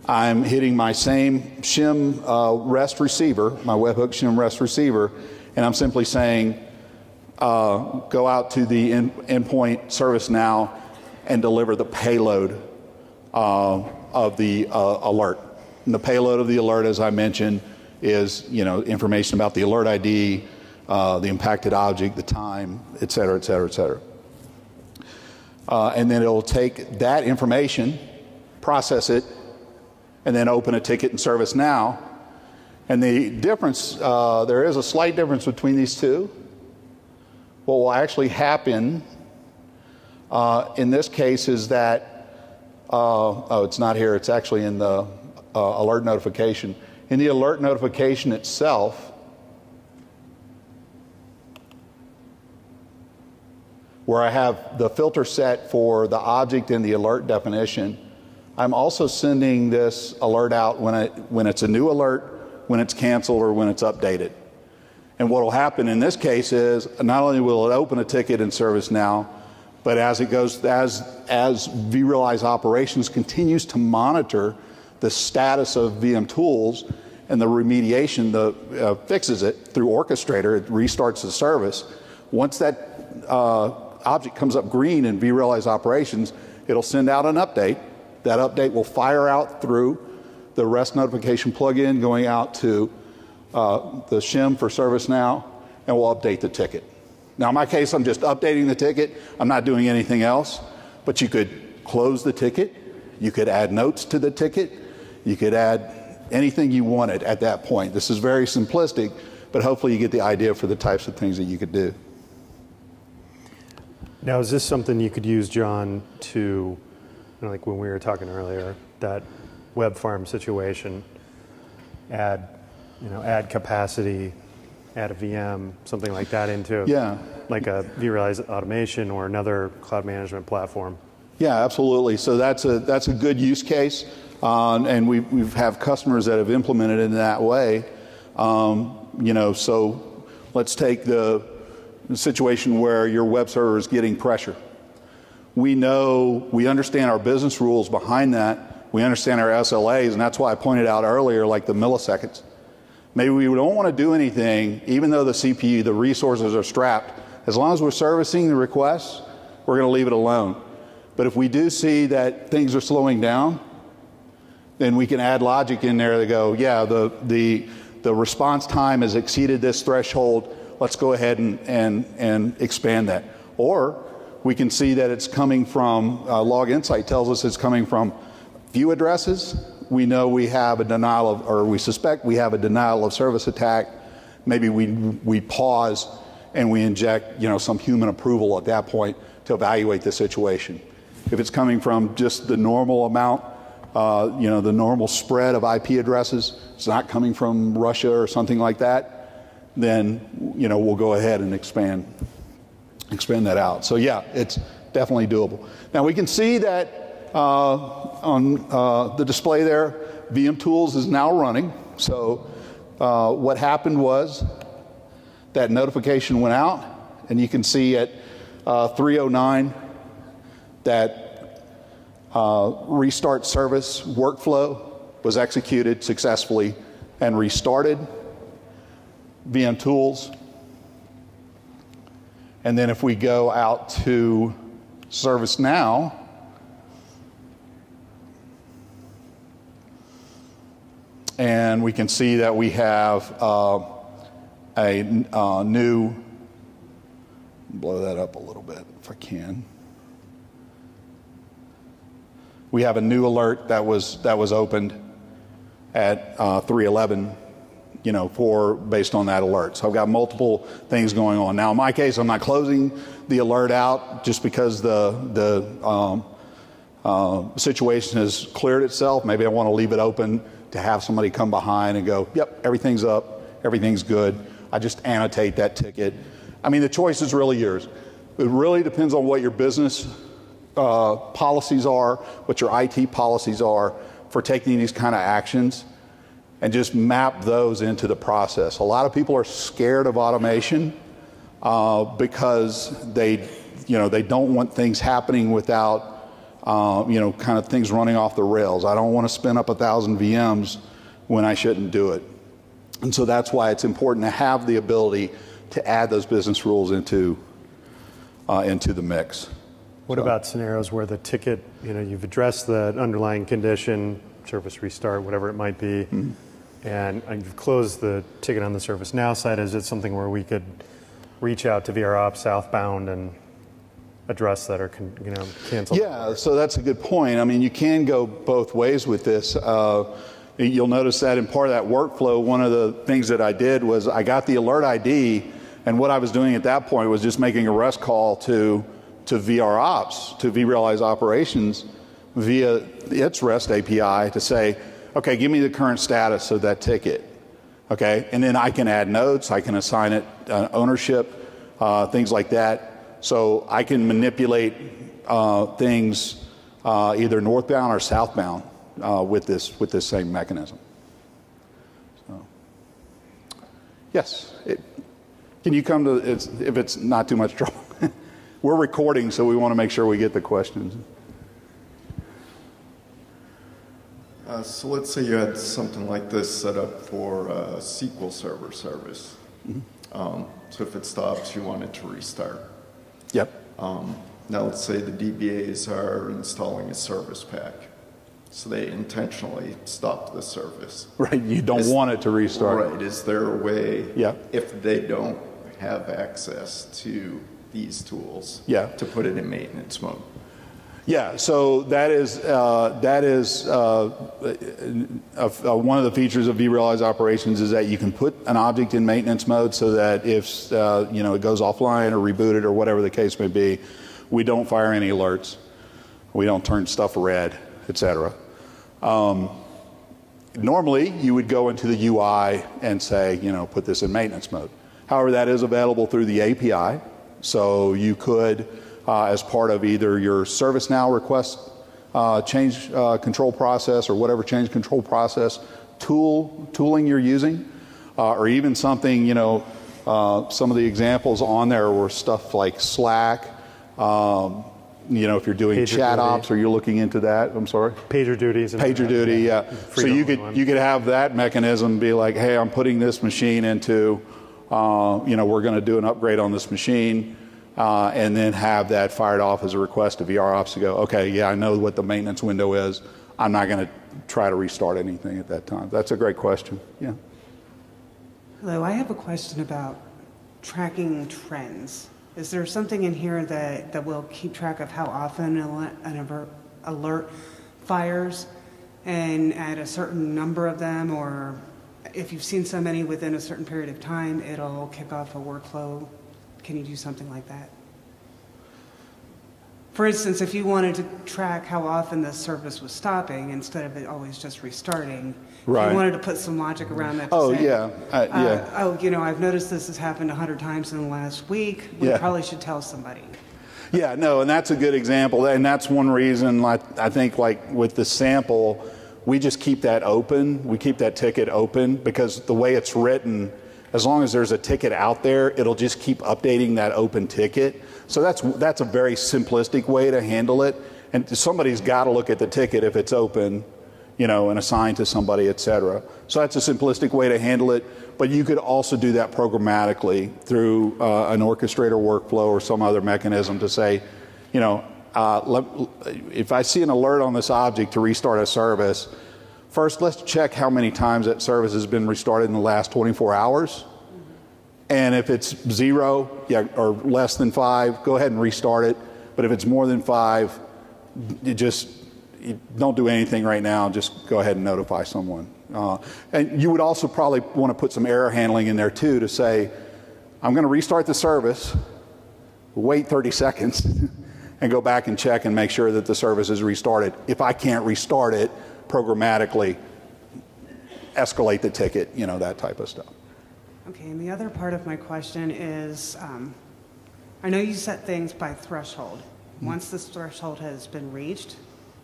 I'm hitting my same shim REST receiver, my Webhook Shim REST receiver, and I'm simply saying, go out to the endpoint ServiceNow and deliver the payload of the alert. And the payload of the alert, as I mentioned, is information about the alert ID, the impacted object, the time, et cetera, et cetera, et cetera. And then it'll take that information, process it, and then open a ticket in ServiceNow. And the difference, there is a slight difference between these two. What will actually happen in this case is that, oh, it's not here, it's actually in the alert notification. In the alert notification itself, where I have the filter set for the object and the alert definition, I'm also sending this alert out when it's a new alert, when it's canceled, or when it's updated. And what will happen in this case is not only will it open a ticket in ServiceNow, but as it goes, as vRealize Operations continues to monitor the status of vMtools and the remediation, fixes it through Orchestrator, it restarts the service. Once that object comes up green in vRealize Operations, it'll send out an update. That update will fire out through the REST notification plugin going out to the shim for ServiceNow, and we'll update the ticket. Now in my case, I'm just updating the ticket. I'm not doing anything else, but you could close the ticket. You could add notes to the ticket. You could add anything you wanted at that point. This is very simplistic, but hopefully you get the idea for the types of things that you could do. Now, is this something you could use, John, to, like when we were talking earlier, that web farm situation, add capacity, add a VM, something like that into, like a vRealize automation or another cloud management platform? Yeah, absolutely. So that's a good use case, and we've have customers that have implemented it in that way. So let's take the situation where your web server is getting pressure. We understand our business rules behind that. We understand our SLAs, and that's why I pointed out earlier, like the milliseconds. Maybe we don't want to do anything, even though the CPU, the resources are strapped. As long as we're servicing the requests, we're going to leave it alone. But if we do see that things are slowing down, then we can add logic in there to go, yeah, the response time has exceeded this threshold. Let's go ahead and expand that. Or we can see that it's coming from, Log Insight tells us it's coming from few addresses. We know we have a denial of, or we suspect we have a denial of service attack. Maybe we pause and we inject, some human approval at that point to evaluate the situation. If it's coming from just the normal amount, the normal spread of IP addresses, it's not coming from Russia or something like that, then we'll go ahead and expand that out. So yeah, it's definitely doable. Now we can see that on the display there, vMtools is now running. So what happened was that notification went out, and you can see at 3:09 that restart service workflow was executed successfully and restarted vMtools. And then if we go out to ServiceNow, and we can see that we have a new, blow that up a little bit if I can. We have a new alert that was opened at 3:11, based on that alert. So I've got multiple things going on. Now in my case, I'm not closing the alert out just because the situation has cleared itself. Maybe I want to leave it open to have somebody come behind and go, yep, everything's up, everything's good. I just annotate that ticket. I mean, the choice is really yours. It really depends on what your business policies are, what your IT policies are for taking these kind of actions, and just map those into the process. A lot of people are scared of automation because they don't want things happening without, kind of things running off the rails. I don't want to spin up 1,000 VMs when I shouldn't do it. And so that's why it's important to have the ability to add those business rules into the mix. What about scenarios where the ticket, you've addressed the underlying condition, service restart, whatever it might be, and you've closed the ticket on the ServiceNow side? Is it something where we could reach out to VROps southbound and address that or cancel? Yeah, so that's a good point. I mean, you can go both ways with this. You'll notice that in part of that workflow, one of the things that I did was I got the alert ID, and what I was doing at that point was just making a REST call to vRops, to vRealize operations via its REST API to say, okay, give me the current status of that ticket. Okay, and then I can add notes, I can assign it ownership, things like that. So I can manipulate things either northbound or southbound with this same mechanism. So, yes, can you come to if it's not too much trouble? We're recording, so we want to make sure we get the questions. So let's say you had something like this set up for a SQL Server service. So if it stops, you want it to restart. Yep. Now let's say the DBAs are installing a service pack. So they intentionally stop the service. Right, you don't want it to restart. Right, is there a way, Yep. if they don't have access to these tools, Yeah. to put it in maintenance mode? Yeah, so that is one of the features of vRealize operations is that you can put an object in maintenance mode so that if it goes offline or rebooted or whatever the case may be, we don't fire any alerts, we don't turn stuff red, etc. Normally, you would go into the UI and say, put this in maintenance mode. However, that is available through the API, so you could. As part of either your ServiceNow request change control process or whatever change control process tooling you're using, or even something, some of the examples on there were stuff like Slack, if you're doing chat ops or you're looking into that, I'm sorry? Pager duties. Pager duty, yeah. So you could have that mechanism be like, hey, I'm putting this machine into, we're going to do an upgrade on this machine. And then have that fired off as a request to vRops to go, okay, yeah, I know what the maintenance window is. I'm not going to try to restart anything at that time. That's a great question. Yeah. Hello, I have a question about tracking trends. Is there something in here that will keep track of how often an alert fires and at a certain number of them, or if you've seen so many within a certain period of time, it'll kick off a workflow? Can you do something like that? For instance, if you wanted to track how often the service was stopping instead of it always just restarting, right. If you wanted to put some logic around that. Oh, say, yeah. Yeah. I've noticed this has happened 100 times in the last week. We probably should tell somebody. Yeah, no, and that's a good example. And that's one reason, I think, like with the sample, we just keep that open. We keep that ticket open because the way it's written, as long as there's a ticket out there, it'll just keep updating that open ticket. So that's a very simplistic way to handle it. And somebody's got to look at the ticket if it's open, and assigned to somebody, et cetera. So that's a simplistic way to handle it. But you could also do that programmatically through an orchestrator workflow or some other mechanism to say, if I see an alert on this object to restart a service, first, let's check how many times that service has been restarted in the last 24 hours. And if it's 0, or less than 5, go ahead and restart it. But if it's more than 5, you don't do anything right now. Just go ahead and notify someone. And you would also probably want to put some error handling in there too to say, I'm going to restart the service, wait 30 seconds, and go back and check and make sure that the service is restarted. If I can't restart it, programmatically escalate the ticket, that type of stuff. Okay, and the other part of my question is, I know you set things by threshold. Once this threshold has been reached,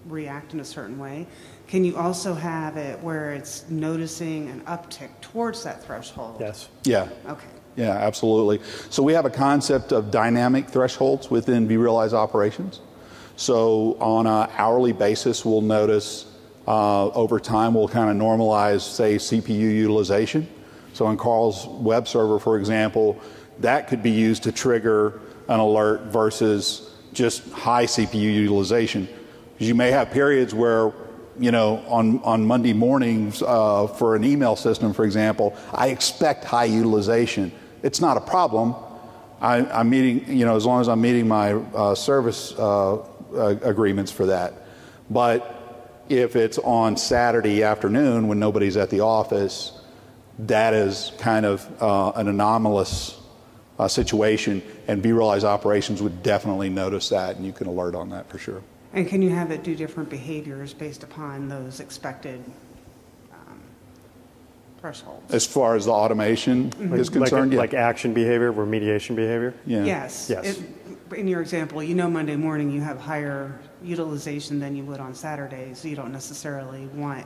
react in a certain way. Can you also have it where it's noticing an uptick towards that threshold? Yes. Yeah. Okay. Yeah, absolutely. So we have a concept of dynamic thresholds within vRealize operations. So on an hourly basis, we'll notice over time we'll kind of normalize, say, CPU utilization. So on Carl's web server, for example, that could be used to trigger an alert versus just high CPU utilization. Because you may have periods where, you know, on Monday mornings for an email system, for example, I expect high utilization. It's not a problem. I'm meeting, you know, as long as I'm meeting my service agreements for that. But if it's on Saturday afternoon when nobody's at the office, that is kind of an anomalous situation, and vRealize operations would definitely notice that, and you can alert on that for sure. And can you have it do different behaviors based upon those expected thresholds? As far as the automation is concerned, yeah. Like action behavior, remediation behavior? Yeah. Yes. Yes. In your example, you know Monday morning you have higher utilization than you would on Saturday, so you don't necessarily want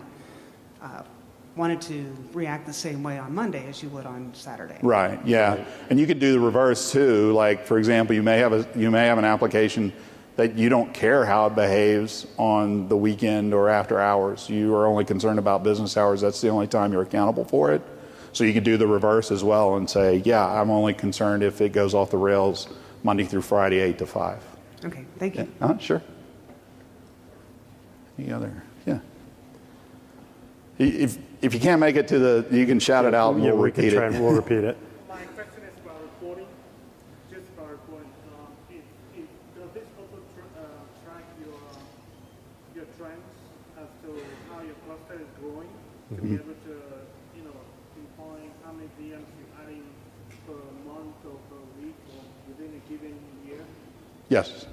it to react the same way on Monday as you would on Saturday. Right. Yeah. And you could do the reverse too. Like, for example, you may have an application that you don't care how it behaves on the weekend or after hours. You are only concerned about business hours. That's the only time you're accountable for it. So you could do the reverse as well and say, yeah, I'm only concerned if it goes off the rails Monday through Friday, 8 to 5. Okay, thank you. Yeah. Sure. Any other? Yeah. If you can't make it to the, you can shout it out and we'll repeat it. We'll repeat it. My question is about reporting. Just about reporting. Does this also track your trends as to how your cluster is growing to be able to, you know, pinpoint how many VMs you're adding per month or per week or within a given year? Yes.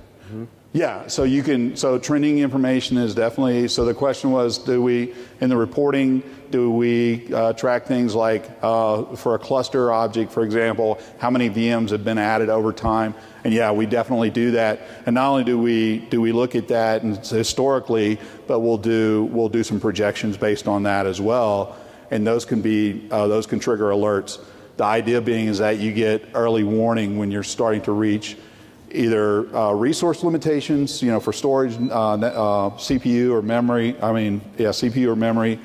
Yeah, so you can, so trending information is definitely, so the question was, in the reporting, do we track things like, for a cluster object, for example, how many VMs have been added over time? And yeah, we definitely do that. And not only do we look at that and historically, but we'll do some projections based on that as well. And those can trigger alerts. The idea being is that you get early warning when you're starting to reach either resource limitations, you know, for storage, CPU or memory. CPU or memory,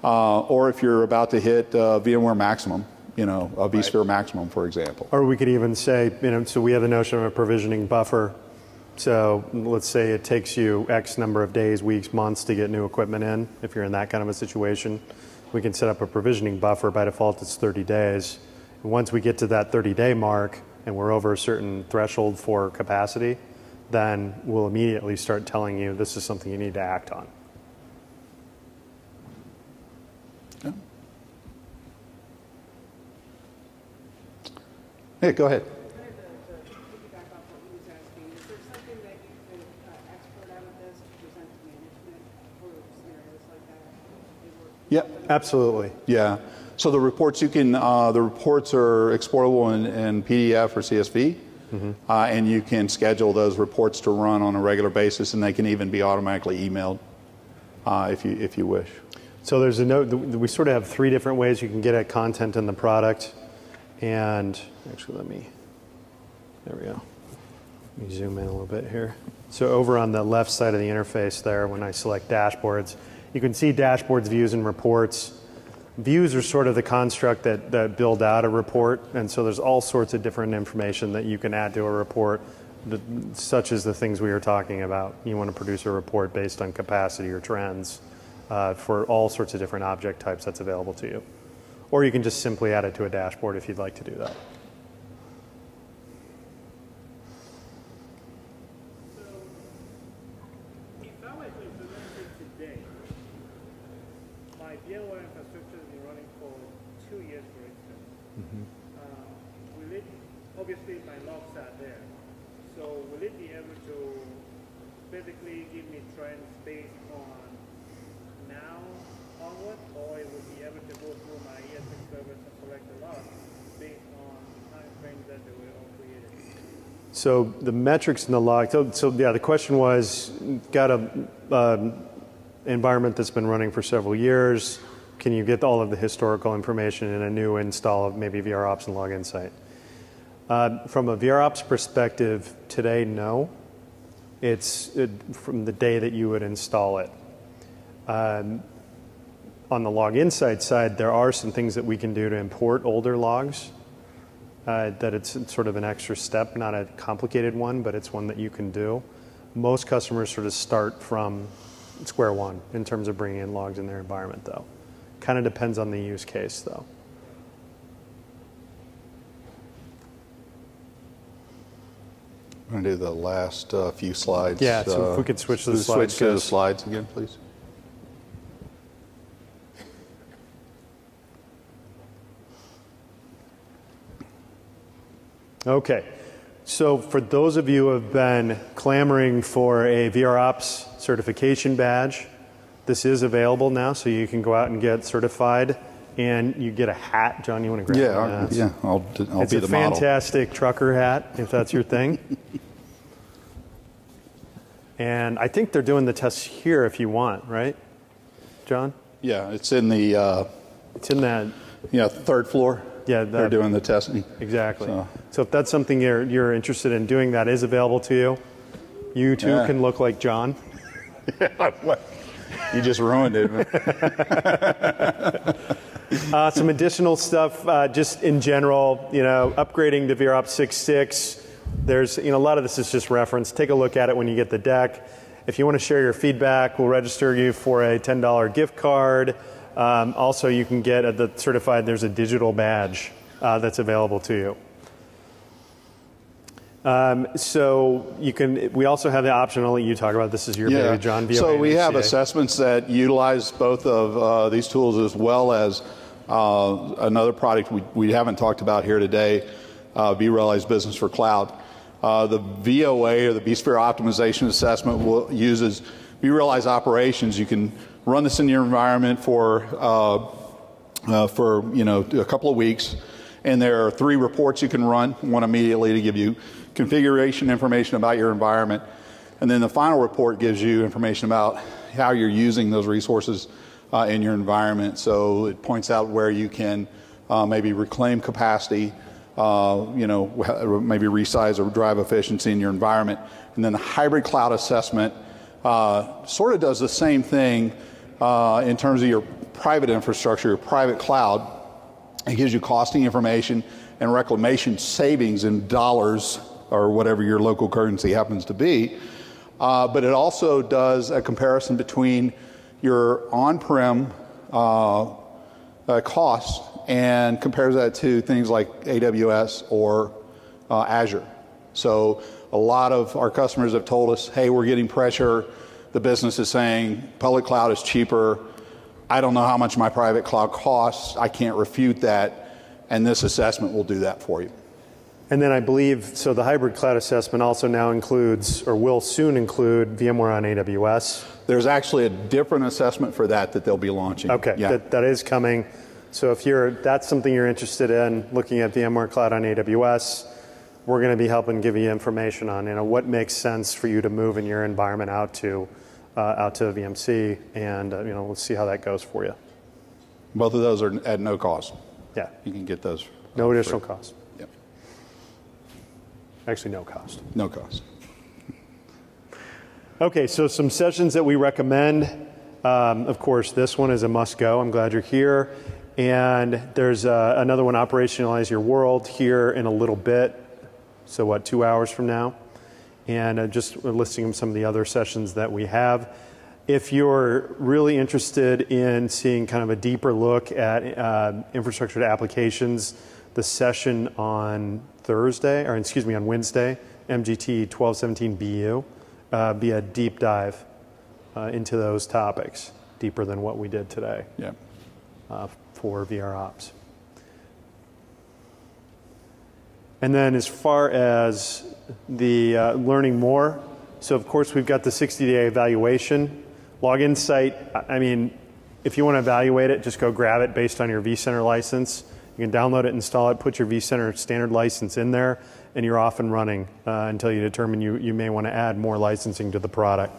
or if you're about to hit VMware maximum, you know, a vSphere maximum, for example. Or we could even say, you know, so we have the notion of a provisioning buffer. So let's say it takes you X number of days, weeks, months to get new equipment in. If you're in that kind of a situation, we can set up a provisioning buffer. By default, it's 30 days. And once we get to that 30-day mark, and we're over a certain threshold for capacity, then we'll immediately start telling you this is something you need to act on. Yeah, hey, go ahead. To piggyback off what he was asking, is there something that you could export out of this to present to management for scenarios like that? Yeah, absolutely. Yeah. So the reports the reports are exportable in PDF or CSV, and you can schedule those reports to run on a regular basis, and they can even be automatically emailed if you wish. So there's a note. We sort of have 3 different ways you can get at content in the product, and actually there we go. Let me zoom in a little bit here. So over on the left side of the interface there, when I select dashboards, you can see dashboards, views, and reports. Views are sort of the construct that build out a report, and so there's all sorts of different information that you can add to a report, such as the things we were talking about. You want to produce a report based on capacity or trends for all sorts of different object types that's available to you. Or you can just simply add it to a dashboard if you'd like to do that. So, if I were to implement it today, my VMware infrastructure has been running for 2 years, for instance. Will it, obviously my logs are there, so will it be able to basically give me trends based on now onward, or it will be able to go through my ESX servers and select the logs So the metrics in the log, so yeah, the question was, got a environment that's been running for several years, can you get all of the historical information in a new install of maybe VROps and Log Insight? From a VROps perspective, today, no. It's from the day that you would install it. On the Log Insight side, there are some things that we can do to import older logs. That it's sort of an extra step, not a complicated one, but it's one that you can do. Most customers sort of start from square one in terms of bringing in logs in their environment, though. Kind of depends on the use case, though. I'm going to do the last few slides. Yeah, so if we could switch to the slides. Switch to the slides again, please. Okay, so for those of you who have been clamoring for a VROps certification badge, this is available now, so you can go out and get certified, and you get a hat. John, you want to grab Yeah, I'll be the model. It's a fantastic trucker hat, if that's your thing. And I think they're doing the tests here if you want, right, John? Yeah, it's in the It's in that. yeah, third floor. Yeah, they're doing the testing. Exactly. So if that's something you're interested in doing, that is available to you. You too can look like John. You just ruined it. Some additional stuff, just in general, upgrading to VROps 6.6. There's, a lot of this is just reference. Take a look at it when you get the deck. If you want to share your feedback, we'll register you for a $10 gift card. Also, you can get at the certified, there's a digital badge that's available to you. So we also have the option, I'll let you talk about this, is your baby, John. So we have assessments that utilize both of these tools, as well as another product we haven't talked about here today, vRealize Business for Cloud. The VOA, or the vSphere Optimization Assessment, uses vRealize Operations. You can run this in your environment for a couple of weeks, and there are 3 reports you can run. One immediately to give you configuration information about your environment, and then the final report gives you information about how you're using those resources in your environment. So it points out where you can maybe reclaim capacity, maybe resize or drive efficiency in your environment. And then the hybrid cloud assessment sort of does the same thing in terms of your private infrastructure, your private cloud. It gives you costing information and reclamation savings in dollars or whatever your local currency happens to be. But it also does a comparison between your on-prem costs and compares that to things like AWS or Azure. So a lot of our customers have told us, hey, we're getting pressure. The business is saying public cloud is cheaper. I don't know how much my private cloud costs. I can't refute that. And this assessment will do that for you. And then I believe, so the hybrid cloud assessment also now includes, or will soon include, VMware on AWS. There's actually a different assessment for that they'll be launching. Okay, yeah. that is coming. So if that's something you're interested in, looking at VMware Cloud on AWS, we're going to be helping give you information on what makes sense for you to move in your environment out to VMC, and we'll see how that goes for you. Both of those are at no cost. Yeah, you can get those. No additional cost. Yep. Actually, no cost. No cost. Okay, so some sessions that we recommend. Of course, this one is a must-go. I'm glad you're here. And there's another one, Operationalize Your World, here in a little bit. So 2 hours from now? And just listing some of the other sessions that we have. If you're really interested in seeing kind of a deeper look at infrastructure to applications, the session on Wednesday, MGT2185BU, be a deep dive into those topics, deeper than what we did today. Yeah. For VROps. And then as far as the learning more, so of course we've got the 60-day evaluation. Log Insight, I mean, if you want to evaluate it, just go grab it based on your vCenter license. You can download it, install it, put your vCenter standard license in there, and you're off and running until you determine you may want to add more licensing to the product.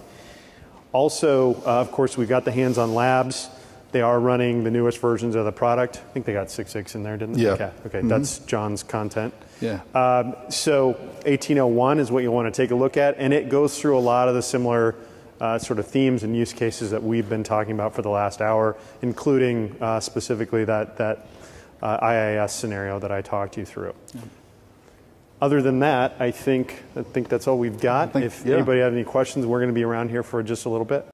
Also, of course, we've got the hands-on labs. They are running the newest versions of the product. I think they got 6.6 in there, didn't they? Yeah. Okay, that's John's content. Yeah. So 1801 is what you want to take a look at, and it goes through a lot of the similar sort of themes and use cases that we've been talking about for the last hour, including specifically that IIS scenario that I talked you through. Yeah. Other than that, I think that's all we've got. If anybody has any questions, we're going to be around here for just a little bit.